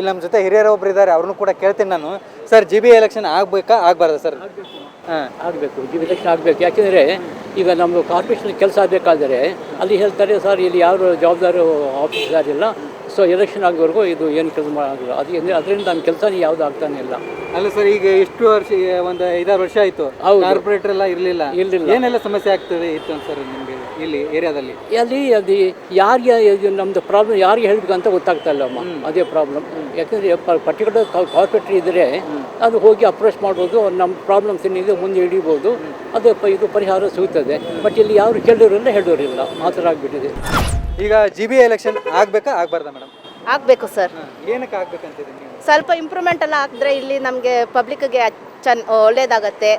ಇಲ್ಲಿ ನಮ್ಮ ಜೊತೆ ಹಿರಿಯರು ಒಬ್ರು ಇದ್ದಾರೆ, ಅವ್ರನ್ನೂ ಕೂಡ ಕೇಳ್ತೀನಿ ನಾನು. ಸರ್, GBA ಎಲೆಕ್ಷನ್ ಆಗಬೇಕಾ ಆಗಬಾರ್ದಾ ಸರ್? ಆಗಬೇಕು, ಎಲೆಕ್ಷನ್ ಆಗಬೇಕು. ಯಾಕೆಂದರೆ ಈಗ ನಮ್ಮದು ಕಾರ್ಪೊರೇಷನ್ ಕೆಲಸ ಆಗಬೇಕಾದ್ರೆ ಅಲ್ಲಿ ಹೇಳ್ತಾರೆ ಸರ್ ಇಲ್ಲಿ ಯಾರು ಜವಾಬ್ದಾರಿ ಆಫೀಸರ್ ಇಲ್ಲ, ಸೊ ಎಲೆಕ್ಷನ್ ಆಗೋವರೆಗೂ ಇದು ಏನು ಕೆಲಸ ಮಾಡೋಲ್ಲ. ಅದರಿಂದ ನಮ್ಮ ಕೆಲಸನೇ ಯಾವುದು ಆಗ್ತಾನೆ ಇಲ್ಲ. ಅಲ್ಲ ಸರ್, ಈಗ ಎಷ್ಟು ವರ್ಷ, ಒಂದು 5-6 ವರ್ಷ ಆಯಿತು, ಕಾರ್ಪೊರೇಟರ್ ಎಲ್ಲ ಇರಲಿಲ್ಲ. ಏನೆಲ್ಲ ಸಮಸ್ಯೆ ಆಗ್ತದೆ ಇತ್ತು ಸರ್ ನಿಮಗೆ ಇಲ್ಲಿ ಏರಿಯಾದಲ್ಲಿ? ಅಲ್ಲಿ ಯಾರಿಗೆ ನಮ್ಮದು ಪ್ರಾಬ್ಲಮ್ ಯಾರಿಗೆ ಹೇಳಬೇಕು ಅಂತ ಗೊತ್ತಾಗ್ತಾ ಇಲ್ಲಮ್ಮ, ಅದೇ ಪ್ರಾಬ್ಲಮ್. ಯಾಕೆಂದರೆ ಪರ್ಟಿಕ್ಯುಲರ್ ಕಾರ್ಪೊರೇಟರ್ ಇದ್ದರೆ ಅದು ಹೋಗಿ ಅಪ್ರೋಚ್ ಮಾಡ್ಬೋದು, ನಮ್ಮ ಪ್ರಾಬ್ಲಮ್ಸ್ ಏನಿದೆ ಮುಂದೆ ಹಿಡಿಬೋದು, ಅದು ಇದು ಪರಿಹಾರ ಸಿಗುತ್ತದೆ. ಬಟ್ ಇಲ್ಲಿ ಯಾರು ಕೇಳೋರಿಲ್ಲ ಹೇಳೋರಿಲ್ಲ, ಆ ಥರ ಆಗಿಬಿಟ್ಟಿದೆ. ಈಗ GBA ಎಲೆಕ್ಷನ್ ಆಗಬೇಕಾ ಆಗಬಾರ್ದಾ ಮೇಡಮ್? ಆಗಬೇಕು ಸರ್. ಏನಕ್ಕೆ ಆಗಬೇಕಂತಿದೆ ನೀವು? ಸ್ವಲ್ಪ ಇಂಪ್ರೂವ್ಮೆಂಟ್ ಎಲ್ಲ ಆಗಿದ್ರೆ ಇಲ್ಲಿ ನಮಗೆ ಪಬ್ಲಿಕ್ಗೆ ಒಳ್ಳೇದಾಗತ್ತೆ,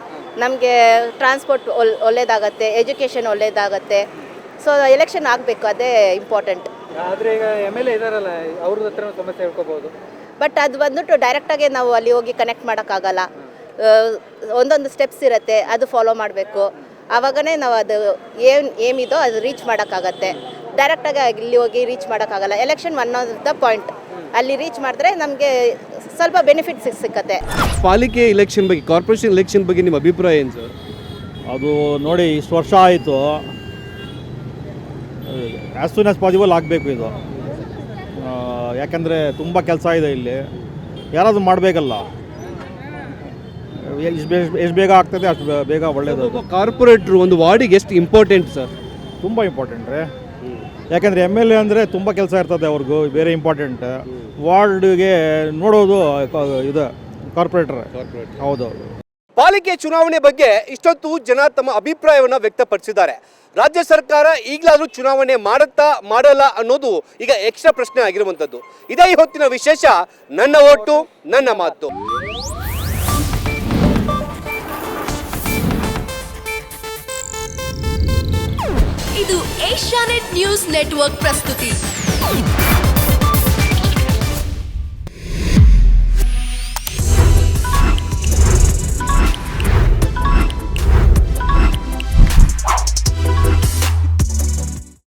ನಮಗೆ ಟ್ರಾನ್ಸ್ಪೋರ್ಟ್ ಒಳ್ಳೇದಾಗತ್ತೆ, ಎಜುಕೇಷನ್ ಒಳ್ಳೇದಾಗತ್ತೆ. ಸೊ ಎಲೆಕ್ಷನ್ ಆಗಬೇಕು, ಅದೇ ಇಂಪಾರ್ಟೆಂಟ್. ಆದರೆ ಈಗ MLA ಇದ್ದಾರಲ್ಲ, ಅವ್ರ ಹತ್ರ ಸಮಸ್ಯೆ ಹೇಳ್ಕೋಬೋದು. ಬಟ್ ಅದು ಬಂದ್ಬಿಟ್ಟು ಡೈರೆಕ್ಟಾಗಿ ನಾವು ಅಲ್ಲಿ ಹೋಗಿ ಕನೆಕ್ಟ್ ಮಾಡೋಕ್ಕಾಗಲ್ಲ. ಒಂದೊಂದು ಸ್ಟೆಪ್ಸ್ ಇರುತ್ತೆ, ಅದು ಫಾಲೋ ಮಾಡಬೇಕು. ಆವಾಗನೇ ನಾವು ಅದು ಏನಿದೋ ಅದು ರೀಚ್ ಮಾಡೋಕ್ಕಾಗತ್ತೆ. ಡೈರೆಕ್ಟಾಗಿ ಇಲ್ಲಿ ಹೋಗಿ ರೀಚ್ ಮಾಡೋಕ್ಕಾಗಲ್ಲ. Election one of the point, ಅಲ್ಲಿ ರೀಚ್ ಮಾಡಿದ್ರೆ ನಮಗೆ ಸ್ವಲ್ಪ ಬೆನಿಫಿಟ್ ಸಿಕ್ಕತ್ತೆ. ಪಾಲಿಕೆ ಎಲೆಕ್ಷನ್ ಬಗ್ಗೆ, ಕಾರ್ಪೊರೇಷನ್ ಎಲೆಕ್ಷನ್ ಬಗ್ಗೆ ನಿಮ್ಮ ಅಭಿಪ್ರಾಯ ಏನು ಸರ್? ಅದು ನೋಡಿ, ಇಷ್ಟು ವರ್ಷ ಆಯಿತು, ಆ್ಯಸ್ ಸೂನ್ ಆ್ಯಸ್ ಪಾಸಿಬಲ್ ಆಗಬೇಕು ಇದು. ಯಾಕಂದರೆ ತುಂಬ ಕೆಲಸ ಇದೆ ಇಲ್ಲಿ, ಯಾರಾದರೂ ಮಾಡಬೇಕಲ್ಲ. ಎಷ್ಟು ಬೇಗ ಆಗ್ತದೆ ಅಷ್ಟು ಬೇಗ ಒಳ್ಳೆಯದು. ಕಾರ್ಪೊರೇಟ್ರು ಒಂದು ವಾರ್ಡಿಗೆ ಎಷ್ಟು ಇಂಪಾರ್ಟೆಂಟ್ ಸರ್? ತುಂಬ ಇಂಪಾರ್ಟೆಂಟ್ ರೀ. ಯಾಕಂದರೆ MLA ಅಂದರೆ ತುಂಬ ಕೆಲಸ ಇರ್ತದೆ ಅವ್ರಿಗೂ, ಬೇರೆ ಇಂಪಾರ್ಟೆಂಟ್. ವಾರ್ಡ್ಗೆ ನೋಡೋದು ಇದು ಕಾರ್ಪೊರೇಟರ್. ಹೌದು. ಪಾಲಿಕೆ ಚುನಾವಣೆ ಬಗ್ಗೆ ಇಷ್ಟೊತ್ತು ಜನ ತಮ್ಮ ಅಭಿಪ್ರಾಯವನ್ನು ವ್ಯಕ್ತಪಡಿಸಿದ್ದಾರೆ. ರಾಜ್ಯ ಸರ್ಕಾರ ಈಗಲಾದರೂ ಚುನಾವಣೆ ಮಾಡುತ್ತಾ ಮಾಡಲ್ಲ ಅನ್ನೋದು ಈಗ ಎಕ್ಸ್ಟ್ರಾ ಪ್ರಶ್ನೆ ಆಗಿರುವಂಥದ್ದು. ಇದೇ ಈ ಹೊತ್ತಿನ ವಿಶೇಷ. ನನ್ನ ಓಟು ನನ್ನ ಮಾತು. ಇದು ಏಷ್ಯಾನೆಟ್ ನ್ಯೂಸ್ ನೆಟ್ವರ್ಕ್ ಪ್ರಸ್ತುತಿ.